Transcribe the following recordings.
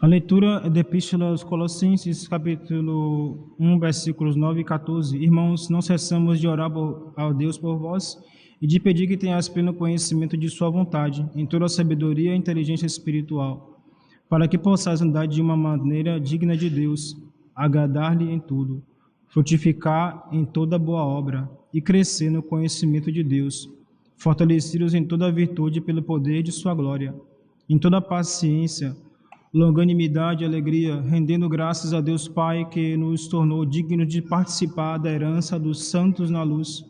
A leitura é da Epístola aos Colossenses, capítulo 1, versículos 9 e 14. Irmãos, não cessamos de orar ao Deus por vós e de pedir que tenhas pleno conhecimento de sua vontade, em toda a sabedoria e inteligência espiritual, para que possais andar de uma maneira digna de Deus, agradar-lhe em tudo, frutificar em toda boa obra e crescer no conhecimento de Deus, fortalecidos em toda a virtude pelo poder de sua glória, em toda paciência, longanimidade e alegria, rendendo graças a Deus Pai, que nos tornou dignos de participar da herança dos santos na luz.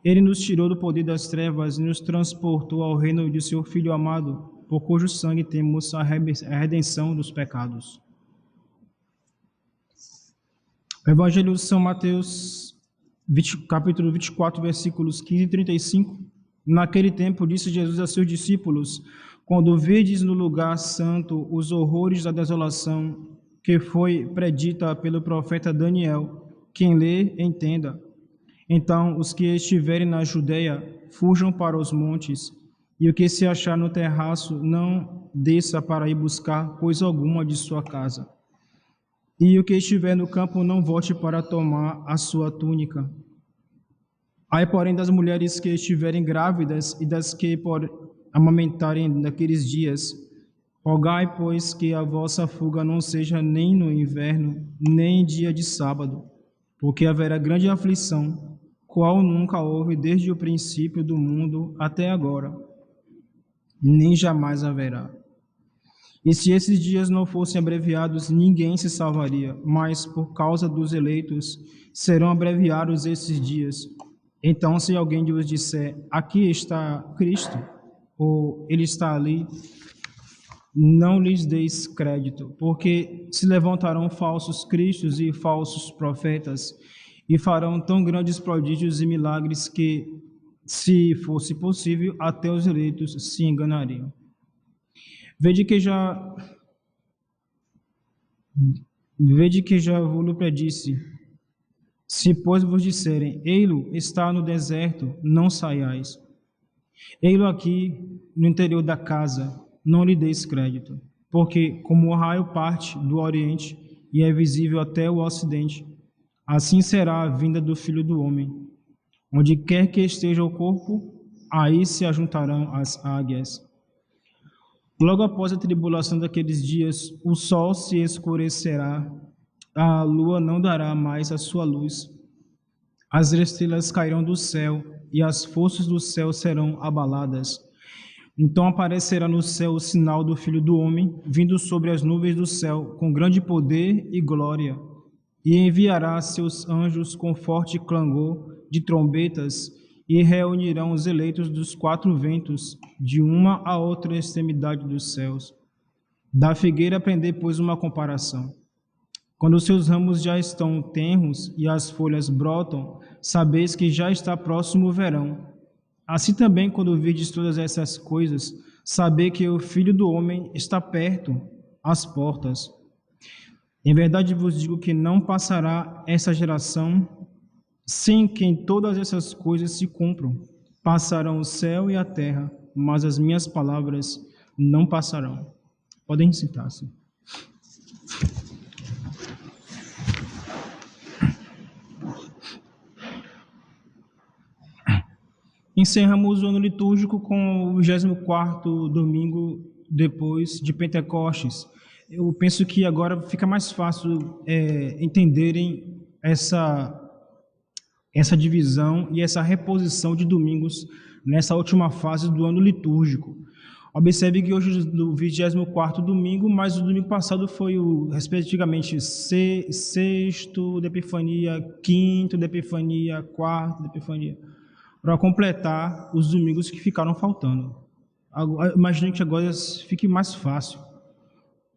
Ele nos tirou do poder das trevas e nos transportou ao reino de seu Filho amado, por cujo sangue temos a redenção dos pecados. Evangelho de São Mateus, capítulo 24, versículos 15 e 35. Naquele tempo disse Jesus a seus discípulos: quando virdes no lugar santo os horrores da desolação que foi predita pelo profeta Daniel, quem lê, entenda. Então os que estiverem na Judeia fujam para os montes, e o que se achar no terraço não desça para ir buscar coisa alguma de sua casa. E o que estiver no campo não volte para tomar a sua túnica. Ai, porém, das mulheres que estiverem grávidas e das que amamentarem naqueles dias, rogai, pois, que a vossa fuga não seja nem no inverno, nem em dia de sábado, porque haverá grande aflição, qual nunca houve desde o princípio do mundo até agora, nem jamais haverá. E se esses dias não fossem abreviados, ninguém se salvaria, mas por causa dos eleitos serão abreviados esses dias. Então, se alguém vos disser, aqui está Cristo, ou ele está ali, não lhes deis crédito, porque se levantarão falsos cristos e falsos profetas, e farão tão grandes prodígios e milagres que, se fosse possível, até os eleitos se enganariam. Vede que já vos predisse, se pois vos disserem, ei-lo está no deserto, não saiais. Ei-lo aqui no interior da casa, não lhe deis crédito, porque como o raio parte do oriente e é visível até o ocidente, assim será a vinda do Filho do Homem. Onde quer que esteja o corpo, aí se ajuntarão as águias. Logo após a tribulação daqueles dias, o sol se escurecerá, a lua não dará mais a sua luz, as estrelas cairão do céu e as forças do céu serão abaladas. Então aparecerá no céu o sinal do Filho do Homem, vindo sobre as nuvens do céu, com grande poder e glória, e enviará seus anjos com forte clangor de trombetas, e reunirão os eleitos dos quatro ventos, de uma a outra extremidade dos céus. Da figueira aprendei, pois, uma comparação. Quando os seus ramos já estão tenros e as folhas brotam, sabeis que já está próximo o verão. Assim também, quando virdes todas essas coisas, sabei que o Filho do Homem está perto, às portas. Em verdade vos digo que não passará essa geração sem que todas essas coisas se cumpram. Passarão o céu e a terra, mas as minhas palavras não passarão. Podem sentar-se. Encerramos o ano litúrgico com o 24º domingo depois de Pentecostes. Eu penso que agora fica mais fácil entenderem essa divisão e essa reposição de domingos nessa última fase do ano litúrgico. Observe que hoje é o 24º domingo, mas o domingo passado foi respectivamente sexto da Epifania, quinto da Epifania, quarto da Epifania, para completar os domingos que ficaram faltando. Imagino que agora fique mais fácil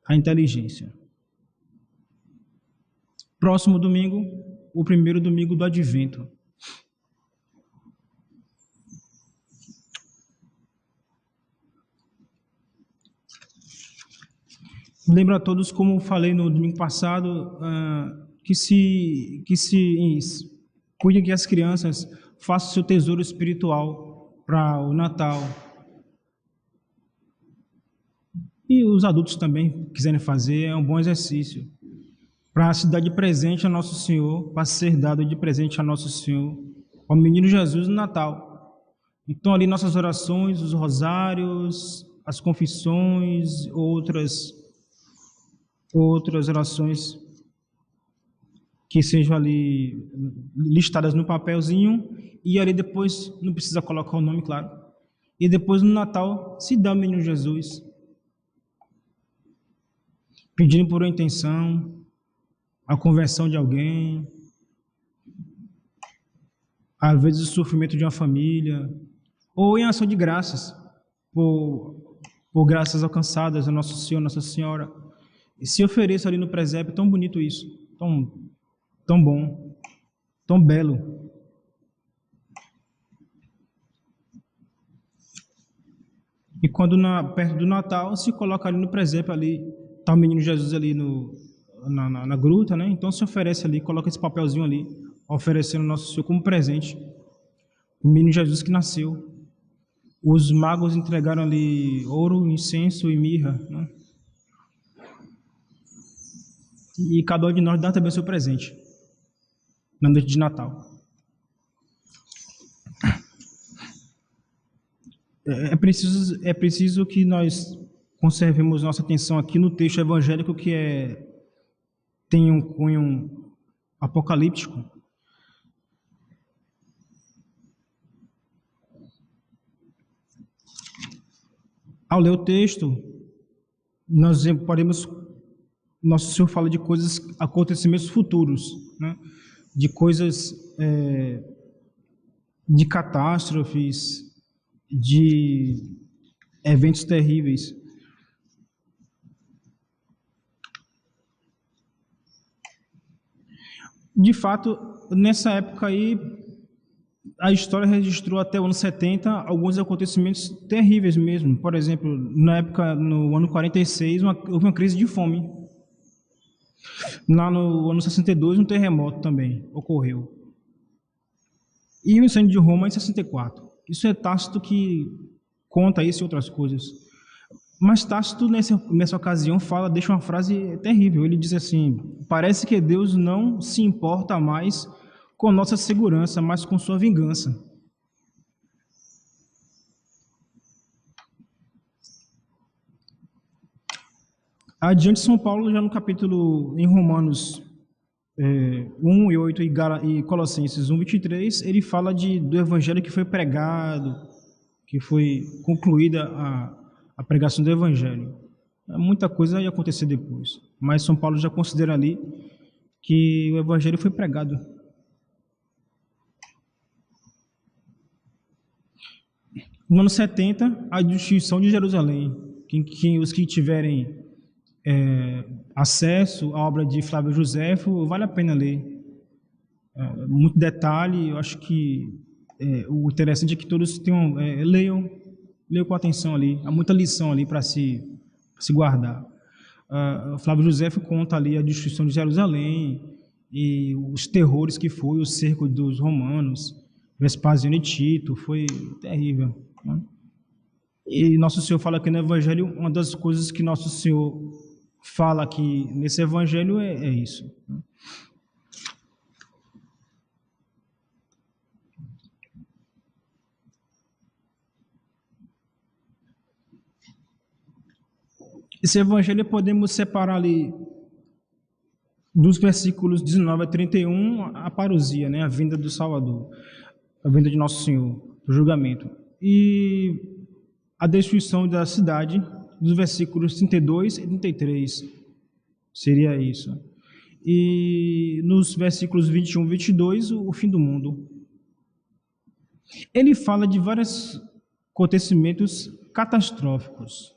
a inteligência. Próximo domingo, o primeiro domingo do Advento. Lembro a todos, como falei no domingo passado, que se cuidem que as crianças façam seu tesouro espiritual para o Natal. E os adultos também quiserem fazer, é um bom exercício. Para se dar de presente a Nosso Senhor, para ser dado de presente a Nosso Senhor, ao menino Jesus no Natal. Então, ali nossas orações, os rosários, as confissões, outras orações que sejam ali listadas no papelzinho, e ali depois, não precisa colocar o nome, claro, e depois no Natal se dá ao menino Jesus, pedindo por uma intenção, a conversão de alguém, às vezes o sofrimento de uma família, ou em ação de graças, por graças alcançadas a Nosso Senhor, Nossa Senhora. E se ofereça ali no presépio, tão bonito isso, tão bom, tão belo. E quando perto do Natal, se coloca ali no presépio, ali está o menino Jesus ali na gruta, né? Então se oferece ali, coloca esse papelzinho ali, oferecendo Nosso Senhor como presente, o menino Jesus que nasceu. Os magos entregaram ali ouro, incenso e mirra, né? E cada um de nós dá também o seu presente na noite de Natal. É preciso que nós conservemos nossa atenção aqui no texto evangélico que tem um cunho apocalíptico. Ao ler o texto, nós podemos, Nosso Senhor fala de acontecimentos futuros, né? De coisas, de catástrofes, de eventos terríveis. De fato, nessa época aí, a história registrou até o ano 70 alguns acontecimentos terríveis mesmo. Por exemplo, no ano 46, houve uma crise de fome. Lá no ano 62, um terremoto também ocorreu. E o incêndio de Roma em 64. Isso é Tácito que conta isso e outras coisas. Mas Tácito, nessa ocasião, deixa uma frase terrível. Ele diz assim: parece que Deus não se importa mais com nossa segurança, mas com sua vingança. Adiante, São Paulo, já no capítulo, em Romanos 1 e 8 e Colossenses 1, 23, ele fala do evangelho que foi pregado, que foi concluída a pregação do evangelho. Muita coisa ia acontecer depois, mas São Paulo já considera ali que o evangelho foi pregado. No ano 70, a destruição de Jerusalém, que os que tiverem acesso à obra de Flávio Joséfo, vale a pena ler. Muito detalhe, eu acho que o interessante é que todos leiam com atenção ali, há muita lição ali para se guardar. Flávio Joséfo conta ali a destruição de Jerusalém e os terrores que foi o cerco dos romanos, Vespasiano e Tito, foi terrível, né? E Nosso Senhor fala aqui no Evangelho, uma das coisas que Nosso Senhor fala aqui nesse Evangelho é isso, né? Esse Evangelho podemos separar ali dos versículos 19 a 31 a parousia, né? A vinda do Salvador, a vinda de Nosso Senhor, o julgamento. E a destruição da cidade, dos versículos 32 e 33, seria isso. E nos versículos 21 e 22, o fim do mundo. Ele fala de vários acontecimentos catastróficos.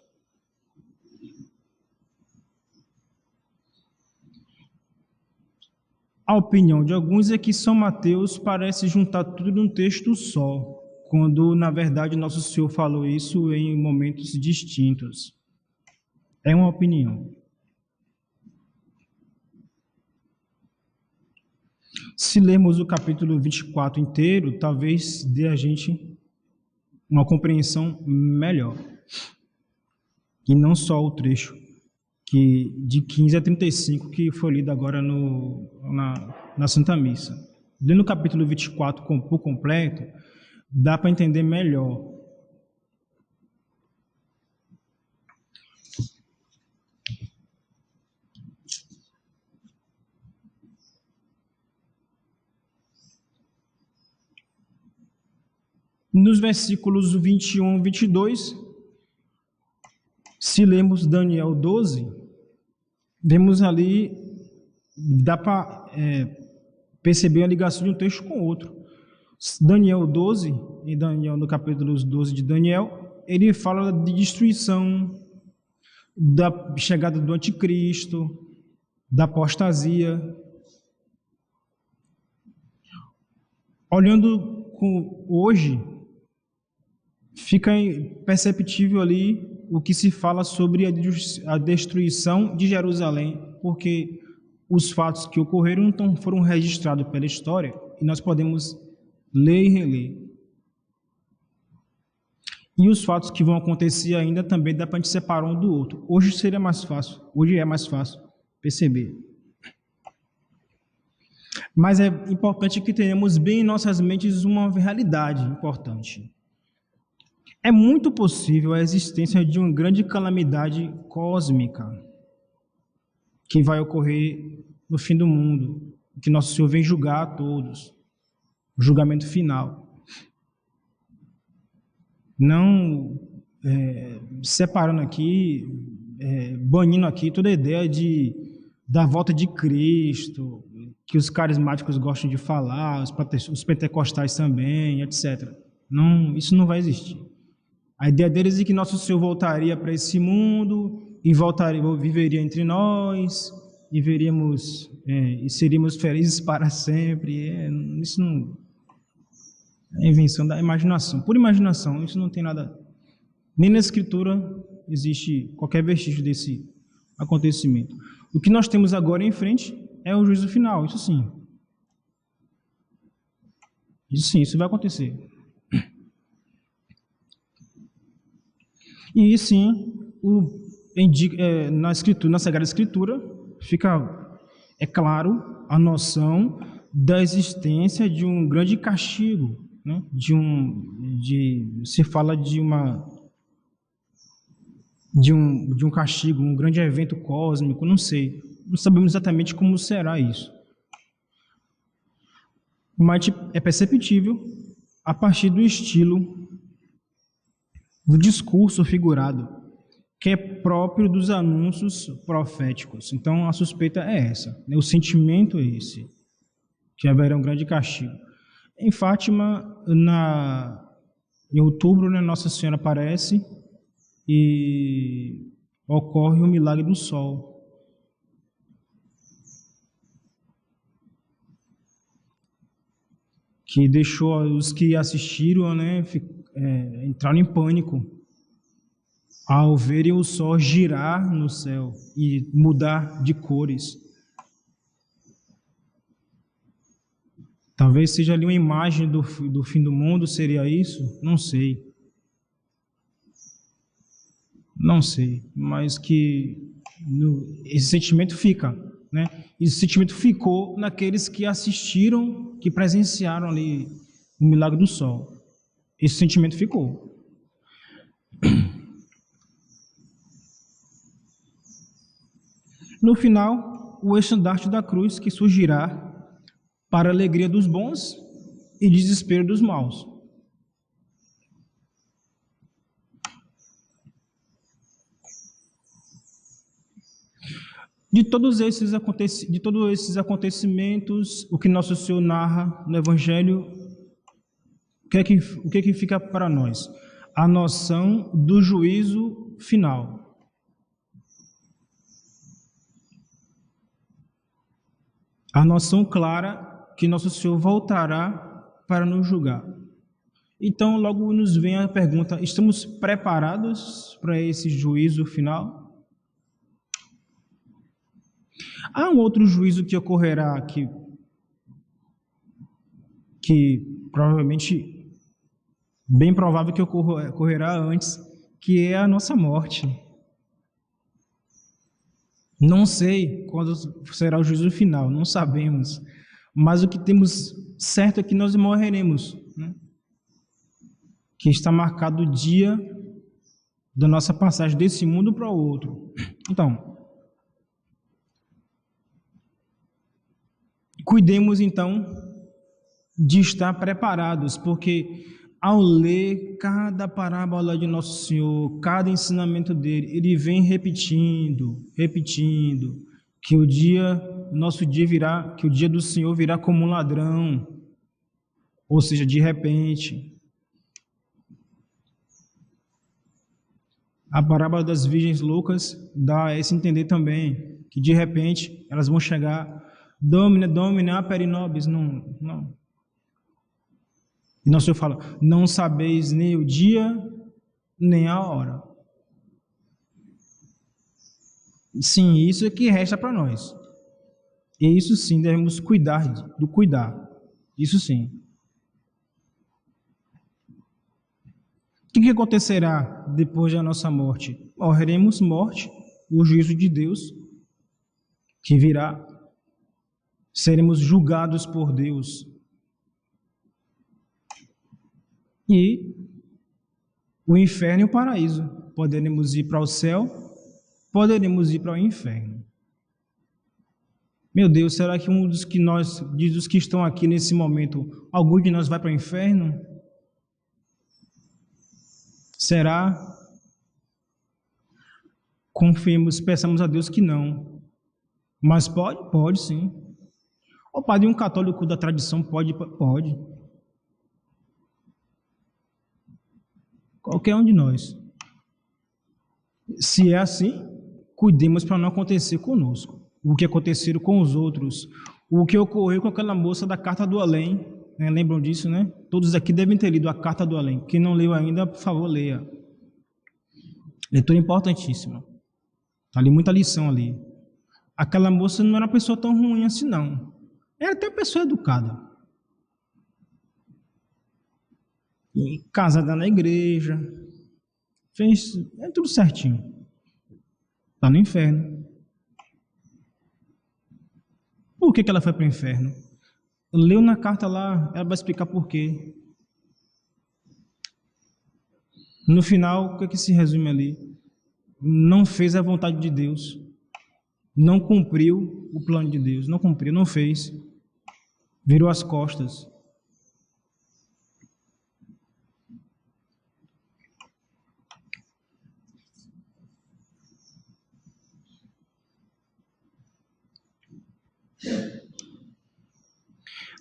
A opinião de alguns é que São Mateus parece juntar tudo num texto só, quando, na verdade, Nosso Senhor falou isso em momentos distintos. É uma opinião. Se lermos o capítulo 24 inteiro, talvez dê a gente uma compreensão melhor. e não só o trecho que de 15 a 35 que foi lido agora na Santa Missa. Lendo o capítulo 24 por completo, dá para entender melhor. Nos versículos 21 e 22, se lemos Daniel 12, vemos ali, dá para perceber a ligação de um texto com o outro. Daniel 12, em Daniel, no capítulo 12 de Daniel, ele fala de destruição, da chegada do anticristo, da apostasia. Olhando hoje, fica perceptível ali o que se fala sobre a destruição de Jerusalém, porque os fatos que ocorreram então foram registrados pela história e nós podemos ler e reler. E os fatos que vão acontecer ainda também dá para a gente separar um do outro. Hoje seria mais fácil, hoje é mais fácil perceber. Mas é importante que tenhamos bem em nossas mentes uma realidade importante. É muito possível a existência de uma grande calamidade cósmica que vai ocorrer no fim do mundo, que Nosso Senhor vem julgar a todos, o julgamento final. Não separando aqui, banindo aqui toda a ideia da volta de Cristo, que os carismáticos gostam de falar, os pentecostais também, etc. Não, isso não vai existir. A ideia deles é que Nosso Senhor voltaria para esse mundo e viveria entre nós e e seríamos felizes para sempre. Isso não é invenção da imaginação, pura imaginação. Isso não tem nada. Nem na Escritura existe qualquer vestígio desse acontecimento. O que nós temos agora em frente é o juízo final. Isso sim. Isso sim, isso vai acontecer. E sim, na Sagrada Escritura, fica claro a noção da existência de um grande castigo, né? Se fala de um castigo, um grande evento cósmico, não sei, não sabemos exatamente como será isso. Mas é perceptível a partir do estilo do discurso figurado, que é próprio dos anúncios proféticos. Então, a suspeita é essa, né? O sentimento é esse, que haverá um grande castigo. Em Fátima, em outubro, né, Nossa Senhora aparece e ocorre o milagre do sol. Que deixou os que assistiram, né, entraram em pânico ao verem o sol girar no céu e mudar de cores. Talvez seja ali uma imagem do fim do mundo, seria isso? Não sei. Não sei, mas que esse sentimento fica, né? Esse sentimento ficou naqueles que assistiram, que presenciaram ali o milagre do sol. Esse sentimento ficou. No final, o estandarte da cruz que surgirá para a alegria dos bons e desespero dos maus. De todos esses acontecimentos, o que Nosso Senhor narra no Evangelho, o que é que fica para nós? A noção do juízo final. A noção clara que Nosso Senhor voltará para nos julgar. Então, logo nos vem a pergunta: estamos preparados para esse juízo final? Há um outro juízo que ocorrerá que provavelmente, bem provável que ocorrerá antes, que é a nossa morte. Não sei quando será o juízo final, não sabemos. Mas o que temos certo é que nós morreremos, né? Que está marcado o dia da nossa passagem desse mundo para o outro. Então, cuidemos então de estar preparados, porque ao ler cada parábola de Nosso Senhor, cada ensinamento dele, ele vem repetindo, repetindo, que o dia, nosso dia virá, que o dia do Senhor virá como um ladrão, ou seja, de repente. A parábola das virgens loucas dá a esse entender também, que de repente elas vão chegar, Domine, Domine, aperi nobis, não, não. E nosso Senhor fala, não sabeis nem o dia, nem a hora. Sim, isso é que resta para nós. E isso sim, devemos cuidar do cuidar. Isso sim. O que acontecerá depois da nossa morte? Morreremos morte, o juízo de Deus que virá. Seremos julgados por Deus. E o inferno e o paraíso. Poderemos ir para o céu, poderemos ir para o inferno. Meu Deus, será que um dos que estão aqui nesse momento, algum de nós vai para o inferno? Será? Confiemos, peçamos a Deus que não. Mas pode? Pode sim. O padre, um católico da tradição pode? Pode. Qualquer um de nós. Se é assim, cuidemos para não acontecer conosco. O que aconteceu com os outros. O que ocorreu com aquela moça da Carta do Além. Né? Lembram disso, né? Todos aqui devem ter lido a Carta do Além. Quem não leu ainda, por favor, leia. Leitura importantíssima. Está ali muita lição ali. Aquela moça não era uma pessoa tão ruim assim, não. Era até uma pessoa educada. E casada na igreja. Fez tudo certinho. Está no inferno. Por que ela foi para o inferno? Leu na carta lá, ela vai explicar por quê. No final, o que se resume ali? Não fez a vontade de Deus. Não cumpriu o plano de Deus. Não cumpriu, não fez. Virou as costas.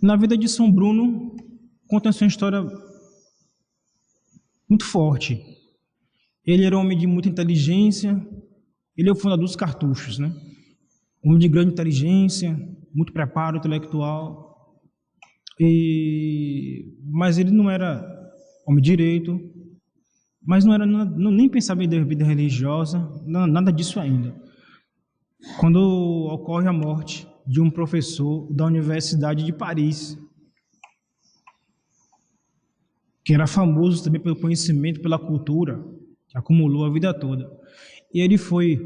Na vida de São Bruno, conta essa história muito forte. Ele era um homem de muita inteligência, ele é o fundador dos cartuchos, né? Homem de grande inteligência, muito preparo intelectual, mas ele não era homem de direito, mas não era nem pensava em vida religiosa, nada disso ainda. Quando ocorre a morte de um professor da Universidade de Paris, que era famoso também pelo conhecimento, pela cultura, que acumulou a vida toda. E ele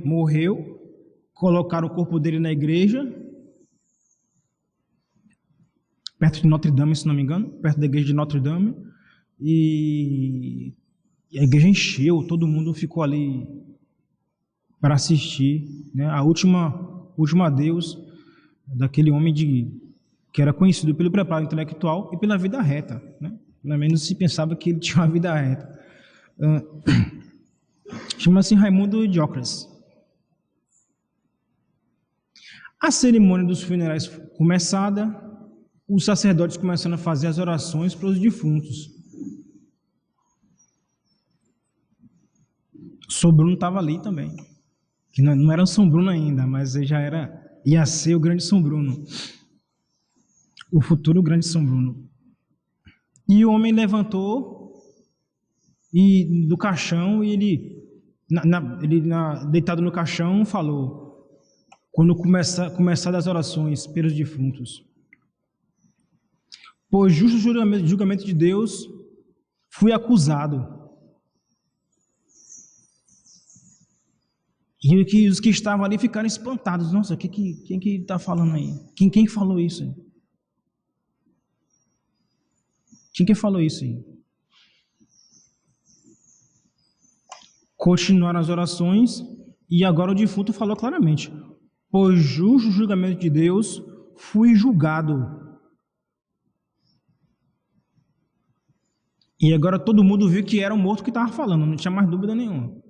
morreu, colocaram o corpo dele na igreja, perto de Notre Dame, se não me engano, perto da igreja de Notre Dame, e a igreja encheu, todo mundo ficou ali para assistir, né? A última adeus daquele homem que era conhecido pelo preparo intelectual e pela vida reta, né? Pelo menos se pensava que ele tinha uma vida reta. Chama-se Raimundo Diócrates. A cerimônia dos funerais começada, os sacerdotes começaram a fazer as orações para os defuntos. São Bruno estava ali também, que não era São Bruno ainda, mas ia ser o grande São Bruno, o futuro grande São Bruno. E o homem levantou do caixão e ele deitado no caixão falou: quando começar as orações pelos defuntos, por justo julgamento de Deus, fui acusado. E os que estavam ali ficaram espantados. Nossa, quem que está falando aí? Quem falou isso aí? Quem que falou isso aí? Continuaram as orações e agora o defunto falou claramente: por justo julgamento de Deus, fui julgado. E agora todo mundo viu que era o morto que estava falando, não tinha mais dúvida nenhuma.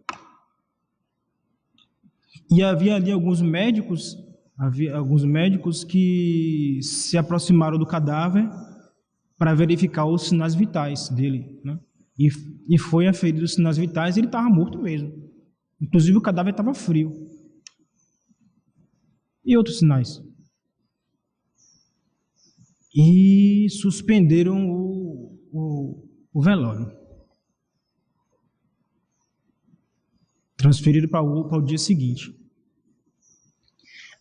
E havia ali alguns médicos que se aproximaram do cadáver para verificar os sinais vitais dele, né? E foi aferido os sinais vitais e ele estava morto mesmo. Inclusive o cadáver estava frio. E outros sinais. E suspenderam o velório. Transferiram para o dia seguinte.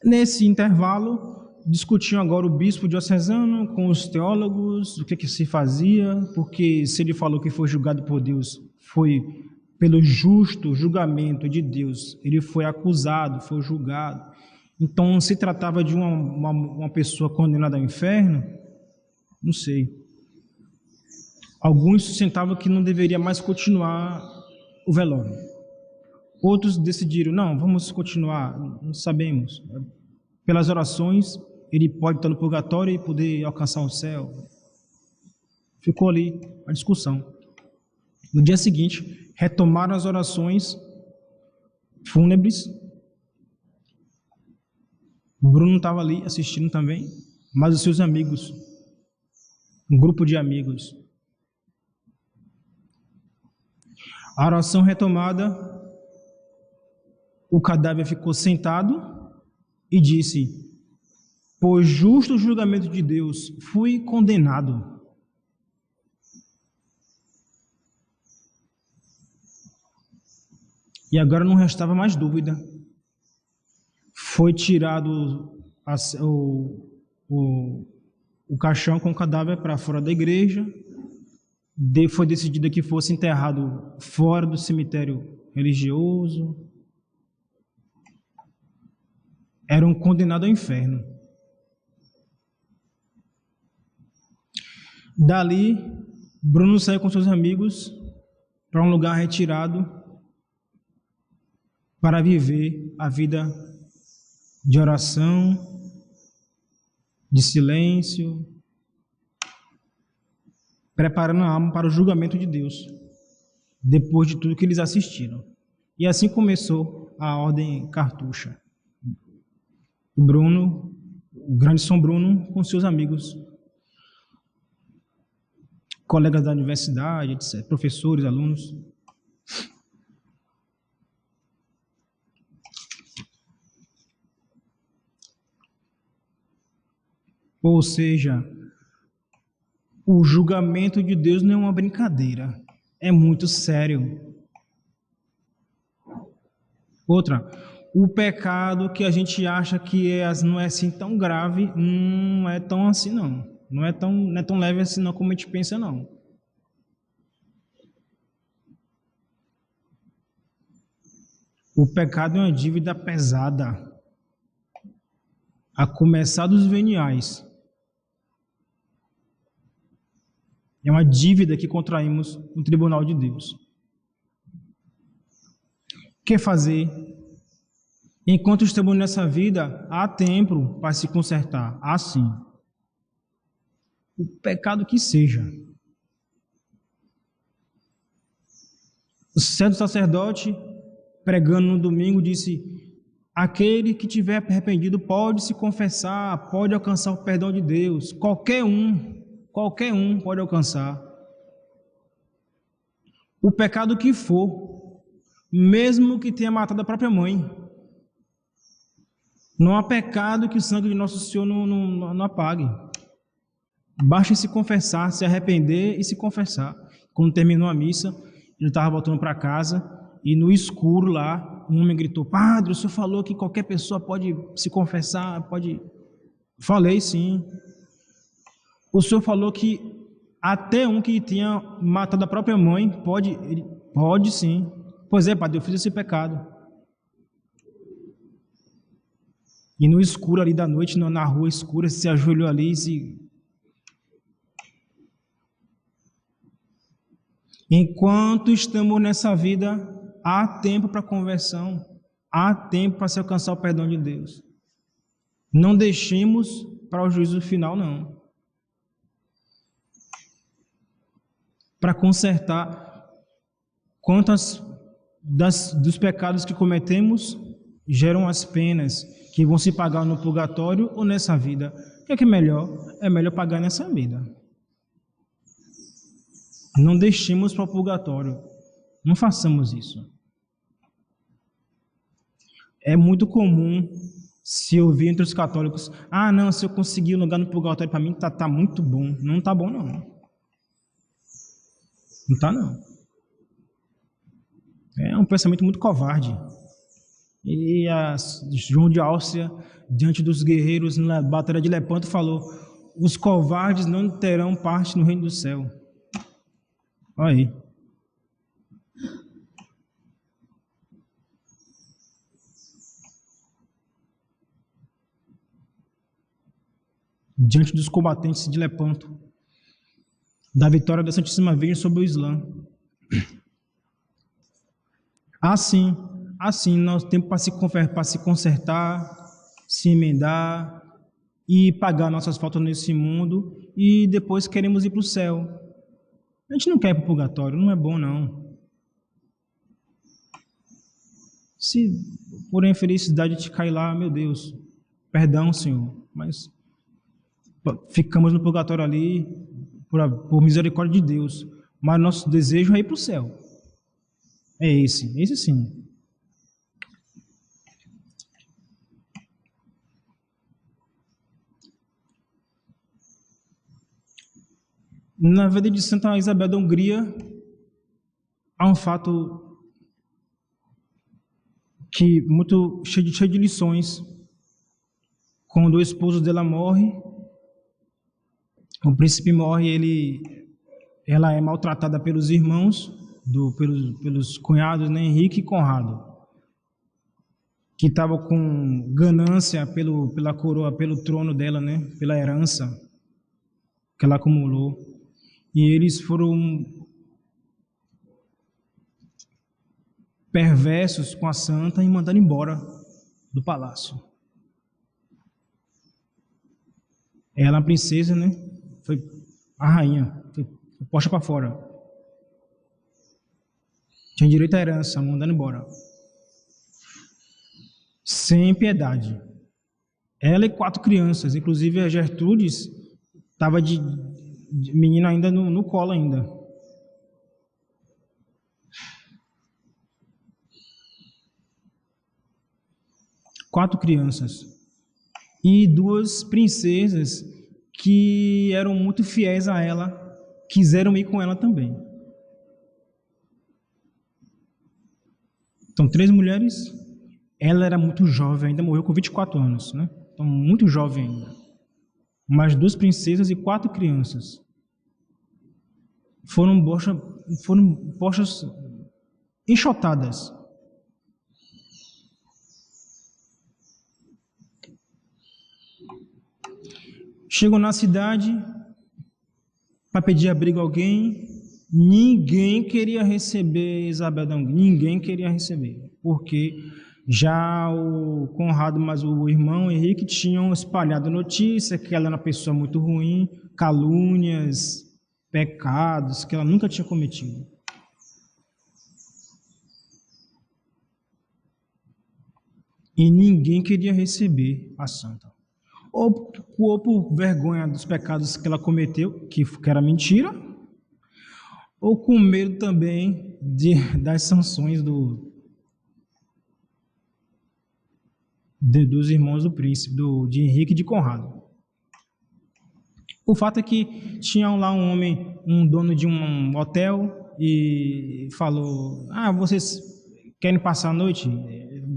Nesse intervalo, discutiam agora o bispo diocesano com os teólogos, o que se fazia, porque se ele falou que foi julgado por Deus, foi pelo justo julgamento de Deus, ele foi acusado, foi julgado. Então, se tratava de uma pessoa condenada ao inferno, não sei. Alguns sustentavam que não deveria mais continuar o velório. Outros decidiram, não, vamos continuar, não sabemos. Pelas orações, ele pode estar no purgatório e poder alcançar o céu. Ficou ali a discussão. No dia seguinte, retomaram as orações fúnebres. O Bruno estava ali assistindo também, mas os seus amigos, um grupo de amigos. A oração retomada, o cadáver ficou sentado e disse: por justo julgamento de Deus, fui condenado. E agora não restava mais dúvida. Foi tirado o caixão com o cadáver para fora da igreja. Foi decidido que fosse enterrado fora do cemitério religioso. Era um condenado ao inferno. Dali, Bruno saiu com seus amigos para um lugar retirado para viver a vida de oração, de silêncio, preparando a alma para o julgamento de Deus, depois de tudo que eles assistiram. E assim começou a Ordem Cartucha. O Bruno, o grande São Bruno, com seus amigos, colegas da universidade, etc., professores, alunos. Ou seja, o julgamento de Deus não é uma brincadeira, é muito sério. Outra, o pecado que a gente acha que não é assim tão grave, não é tão assim não. Não é tão leve assim não como a gente pensa não. O pecado é uma dívida pesada, a começar dos veniais. É uma dívida que contraímos no tribunal de Deus. O que fazer? Enquanto estamos nessa vida, há tempo para se consertar. Há sim. O pecado que seja. O certo sacerdote, pregando no domingo, disse: aquele que tiver arrependido pode se confessar, pode alcançar o perdão de Deus. Qualquer um pode alcançar. O pecado que for, mesmo que tenha matado a própria mãe. Não há pecado que o sangue de Nosso Senhor não apague. Basta se confessar, se arrepender e se confessar. Quando terminou a missa, ele estava voltando para casa e no escuro lá, um homem gritou: padre, o senhor falou que qualquer pessoa pode se confessar, pode... Falei sim. O senhor falou que até um que tinha matado a própria mãe pode sim. Pois é, padre, eu fiz esse pecado. E no escuro ali da noite, na rua escura, se ajoelhou ali, se... Enquanto estamos nessa vida, há tempo para conversão, há tempo para se alcançar o perdão de Deus. Não deixemos para o juízo final, não. Para consertar quantas dos pecados que cometemos geram as penas que vão se pagar no purgatório ou nessa vida. O que é melhor? É melhor pagar nessa vida. Não deixemos para o purgatório. Não façamos isso. É muito comum se ouvir entre os católicos: ah, não, se eu conseguir um lugar no purgatório, para mim tá muito bom. Não tá bom, não. Não tá, não. É um pensamento muito covarde. E João de Áustria, diante dos guerreiros na Batalha de Lepanto, falou: os covardes não terão parte no reino do céu. Olha aí. Diante dos combatentes de Lepanto, da vitória da Santíssima Virgem sobre o Islã. Assim nós temos para se consertar, se emendar e pagar nossas faltas nesse mundo e depois queremos ir para o céu. A gente não quer ir para o purgatório, não é bom não. Se por infelicidade te cair lá, meu Deus, perdão, Senhor, mas ficamos no purgatório ali por misericórdia de Deus, mas nosso desejo é ir para o céu. É esse sim. Na vida de Santa Isabel da Hungria, há um fato que muito cheio de lições. Quando o esposo dela morre, o príncipe morre, ela é maltratada pelos irmãos, pelos cunhados, né, Henrique e Conrado, que estavam com ganância pela coroa, pelo trono dela, né, pela herança que ela acumulou. E eles foram perversos com a santa e mandaram embora do palácio. Ela, a princesa, né, foi a rainha, foi posta para fora. Tinha direito à herança, mandando embora. Sem piedade. Ela e 4 crianças, inclusive a Gertrudes estava de menina ainda no colo ainda. Quatro crianças. E 2 princesas que eram muito fiéis a ela, quiseram ir com ela também. Então, 3 mulheres. Ela era muito jovem, ainda morreu com 24 anos, né? Então, muito jovem ainda. Mais 2 princesas e 4 crianças. Foram postas enxotadas. Chegam na cidade para pedir abrigo a alguém. Ninguém queria receber Isabel da Hungria. Ninguém queria receber. Porque já o Conrado, mas o irmão Henrique tinham espalhado notícia que ela era uma pessoa muito ruim, calúnias, pecados que ela nunca tinha cometido. E ninguém queria receber a santa. Ou por vergonha dos pecados que ela cometeu, que era mentira, ou com medo também das sanções dos irmãos do príncipe, de Henrique e de Conrado. O fato é que tinha lá um homem, um dono de um hotel, e falou: vocês querem passar a noite?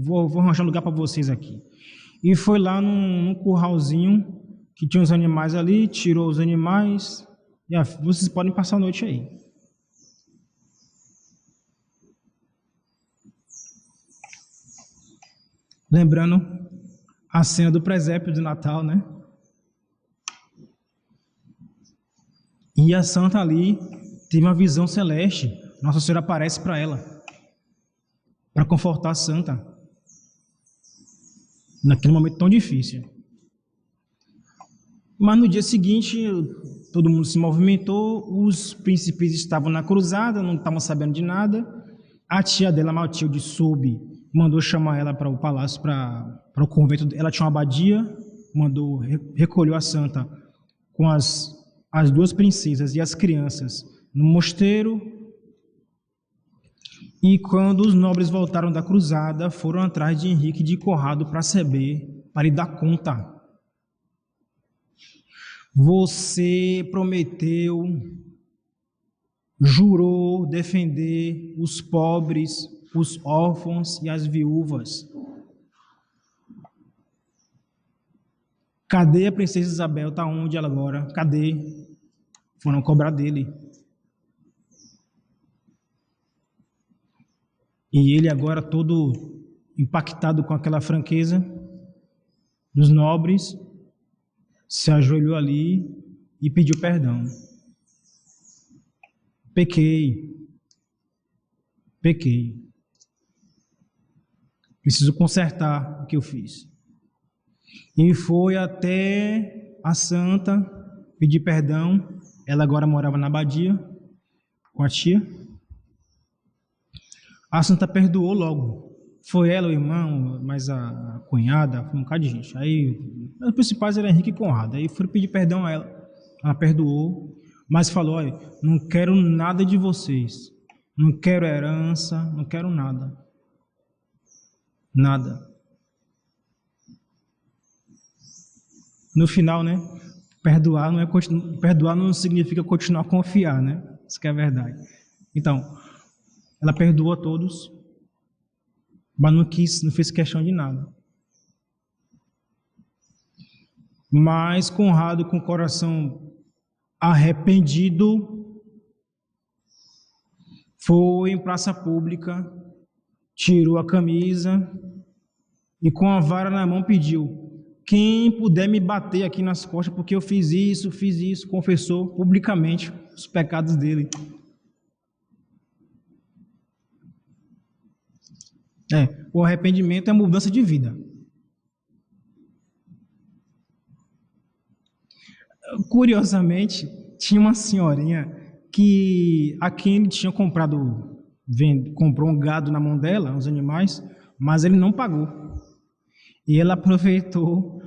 Vou arranjar lugar para vocês aqui. E foi lá num curralzinho que tinha os animais ali, tirou os animais, e vocês podem passar a noite aí. Lembrando A cena do presépio de Natal, né? E a santa ali teve uma visão celeste. Nossa Senhora aparece para ela, para confortar a santa, naquele momento tão difícil. Mas no dia seguinte, todo mundo se movimentou, os príncipes estavam na cruzada, não estavam sabendo de nada. A tia dela, Matilde, soube, mandou chamar ela para o palácio, para o convento. Ela tinha uma abadia, recolheu a santa com as duas princesas e as crianças no mosteiro. E quando os nobres voltaram da cruzada, foram atrás de Henrique de Conrado para saber, para lhe dar conta. Você prometeu, jurou defender os pobres, os órfãos e as viúvas. Cadê a princesa Isabel? Está onde ela agora? Cadê? Foram cobrar dele. E ele agora todo impactado com aquela franqueza dos nobres, se ajoelhou ali e pediu perdão. Pequei. Preciso consertar o que eu fiz. E foi até a santa pedir perdão. Ela agora morava na abadia com a tia. A santa perdoou logo. Foi ela, o irmão, mais a cunhada, foi um bocado de gente. Aí, os principais eram Henrique e Conrado. Aí foram pedir perdão a ela. Ela perdoou, mas falou: olha, não quero nada de vocês. Não quero herança, não quero nada. Nada. No final, né? Perdoar não significa continuar a confiar, né? Isso que é a verdade. Então, ela perdoou a todos, mas não fez questão de nada. Mas Conrado, com o coração arrependido, foi em praça pública, tirou a camisa e com a vara na mão pediu: quem puder me bater aqui nas costas, porque eu fiz isso, confessou publicamente os pecados dele. O arrependimento é a mudança de vida. Curiosamente, tinha uma senhorinha que a quem ele tinha comprou um gado na mão dela, uns animais, mas ele não pagou. E ela aproveitou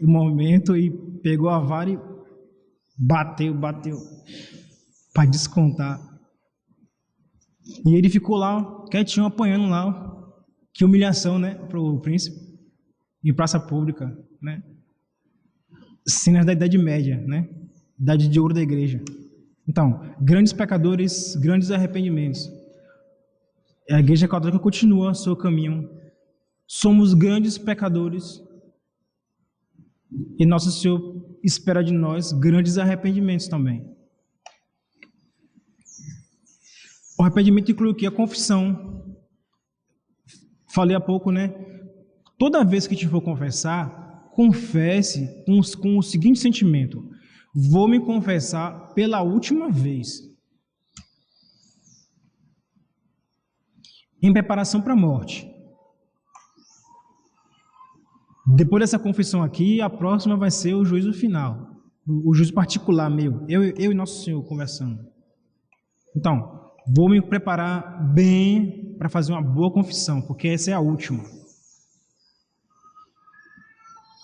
o momento e pegou a vara e bateu, para descontar. E ele ficou lá, quietinho, apanhando lá. Que humilhação, né, para o príncipe, em praça pública, né? Cenas da Idade Média, né? Idade de ouro da igreja. Então, grandes pecadores, grandes arrependimentos. A igreja católica continua seu caminho. Somos grandes pecadores e Nosso Senhor espera de nós grandes arrependimentos também. O arrependimento inclui o quê? A confissão. Falei há pouco, né? Toda vez que te for confessar, confesse com o seguinte sentimento: vou me confessar pela última vez. Em preparação para a morte. Depois dessa confissão aqui, a próxima vai ser o juízo final. O juízo particular meu. Eu e Nosso Senhor conversando. Então, vou me preparar bem para fazer uma boa confissão, porque essa é a última.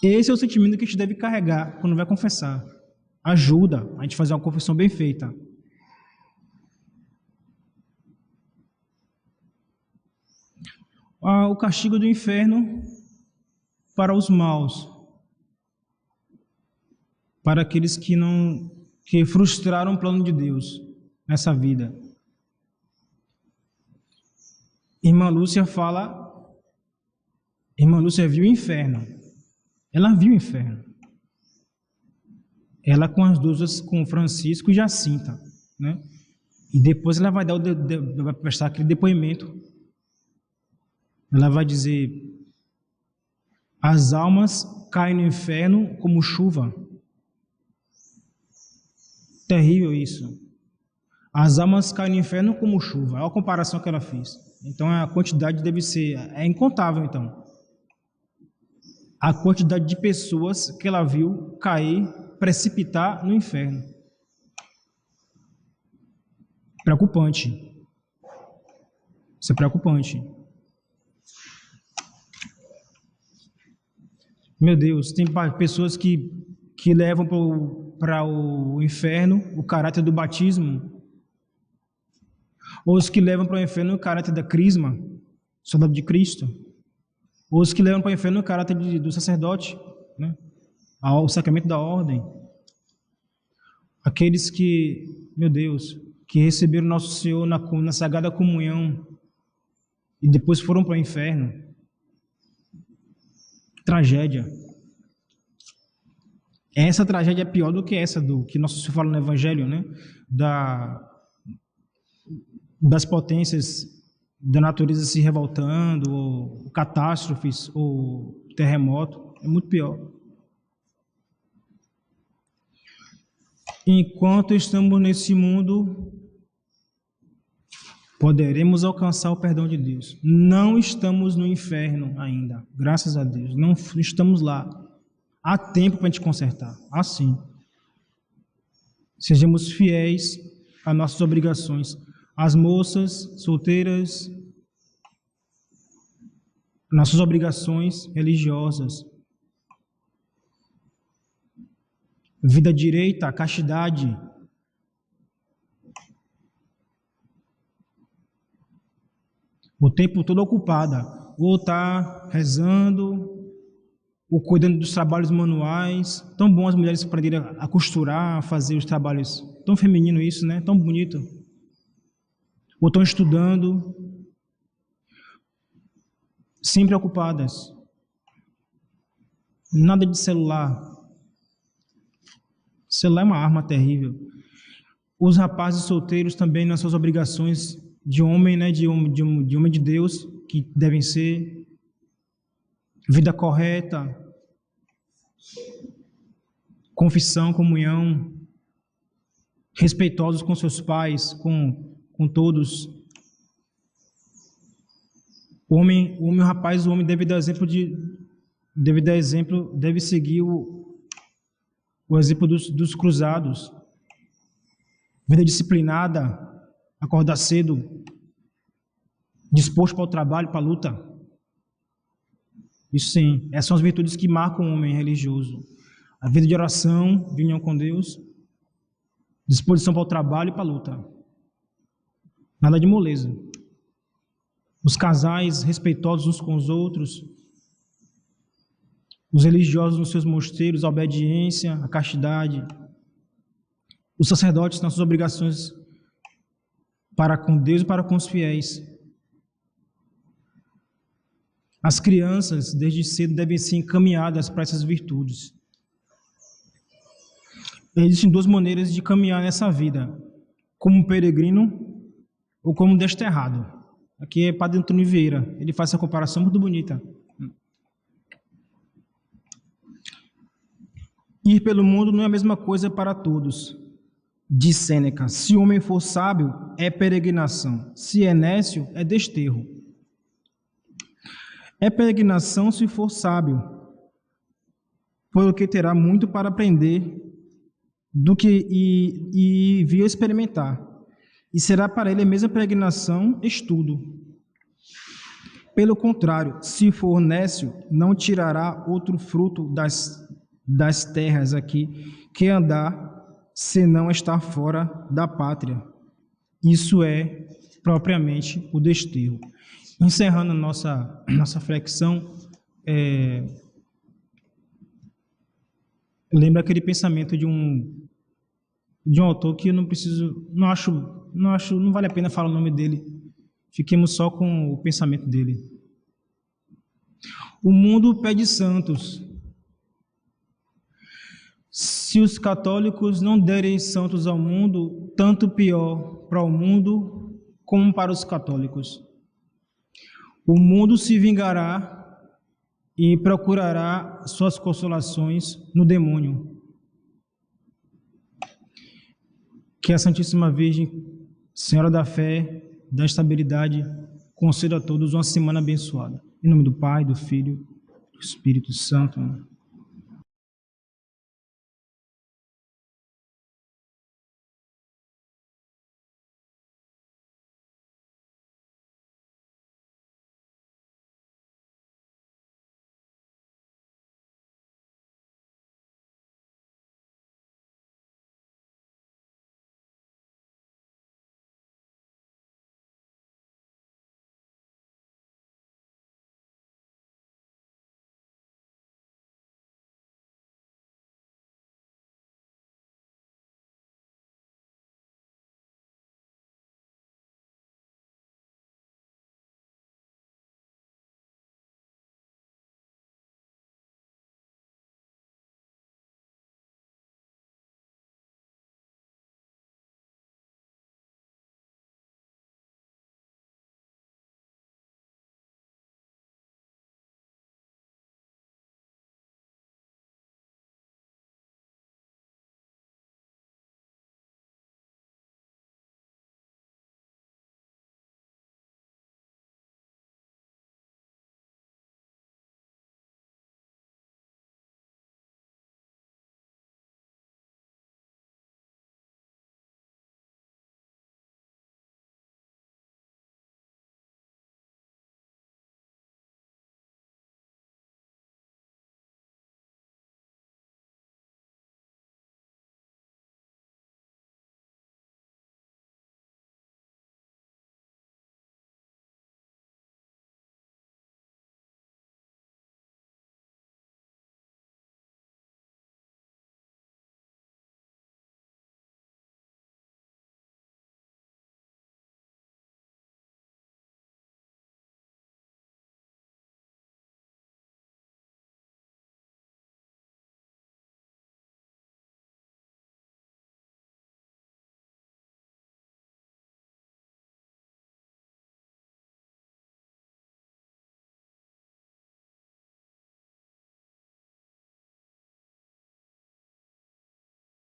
Esse é o sentimento que a gente deve carregar quando vai confessar. Ajuda a gente a fazer uma confissão bem feita. O castigo do inferno para os maus, para aqueles que frustraram o plano de Deus nessa vida. Irmã Lúcia viu o inferno. Ela viu o inferno. Ela com as duas, com Francisco e Jacinta, né? E depois ela vai vai prestar aquele depoimento. Ela vai dizer: As almas caem no inferno como chuva. Terrível isso. As almas caem no inferno como chuva. Olha a comparação que ela fez. Então a quantidade deve ser, é incontável então. A quantidade de pessoas que ela viu cair, precipitar no inferno. Preocupante. Isso é preocupante. Meu Deus, tem pessoas que levam para o inferno o caráter do batismo, ou os que levam para o inferno o caráter da crisma, soldado de Cristo, ou os que levam para o inferno o caráter do sacerdote, né? O sacramento da ordem. Aqueles que, meu Deus, que receberam nosso Senhor na Sagrada Comunhão e depois foram para o inferno. Tragédia. Essa tragédia é pior do que essa do que nosso Senhor fala no Evangelho, né? Das potências da natureza se revoltando, ou catástrofes, ou terremoto. É muito pior. Enquanto estamos nesse mundo, poderemos alcançar o perdão de Deus. Não estamos no inferno ainda, graças a Deus. Não estamos lá. Há tempo para a gente consertar. Assim. Sejamos fiéis às nossas obrigações. As moças solteiras, nossas obrigações religiosas. Vida direita, castidade. O tempo todo ocupada. Ou está rezando, ou cuidando dos trabalhos manuais. Tão bom as mulheres aprenderem a costurar, a fazer os trabalhos. Tão feminino isso, né? Tão bonito. Ou estão estudando. Sempre ocupadas. Nada de celular. Celular é uma arma terrível. Os rapazes solteiros também nas suas obrigações de homem, né? De homem de Deus, que devem ser vida correta, confissão, comunhão, respeitosos com seus pais, com todos. O homem deve dar exemplo deve seguir o exemplo dos cruzados. Vida disciplinada, acordar cedo, disposto para o trabalho, para a luta. Isso sim, essas são as virtudes que marcam o homem religioso. A vida de oração, de união com Deus, disposição para o trabalho e para a luta. Nada de moleza. Os casais respeitosos uns com os outros, os religiosos nos seus mosteiros, a obediência, a castidade, os sacerdotes nas suas obrigações para com Deus e para com os fiéis. As crianças, desde cedo, devem ser encaminhadas para essas virtudes. Existem duas maneiras de caminhar nessa vida: como peregrino ou como desterrado. Aqui é Padre Antônio Vieira, ele faz essa comparação muito bonita. Ir pelo mundo não é a mesma coisa para todos. Diz Sêneca: se o homem for sábio, é peregrinação; se é nécio, é desterro. É peregrinação se for sábio, porque terá muito para aprender do que e vir experimentar. E será para ele a mesma peregrinação, estudo. Pelo contrário, se for nécio, não tirará outro fruto das terras aqui que andar, senão estar fora da pátria. Isso é propriamente o desterro. Encerrando nossa flexão, lembra aquele pensamento de um autor que eu não vale a pena falar o nome dele. Fiquemos só com o pensamento dele. O mundo pede santos. Se os católicos não derem santos ao mundo, tanto pior para o mundo como para os católicos. O mundo se vingará e procurará suas consolações no demônio. Que a Santíssima Virgem, Senhora da Fé, da Estabilidade, conceda a todos uma semana abençoada. Em nome do Pai, do Filho, do Espírito Santo.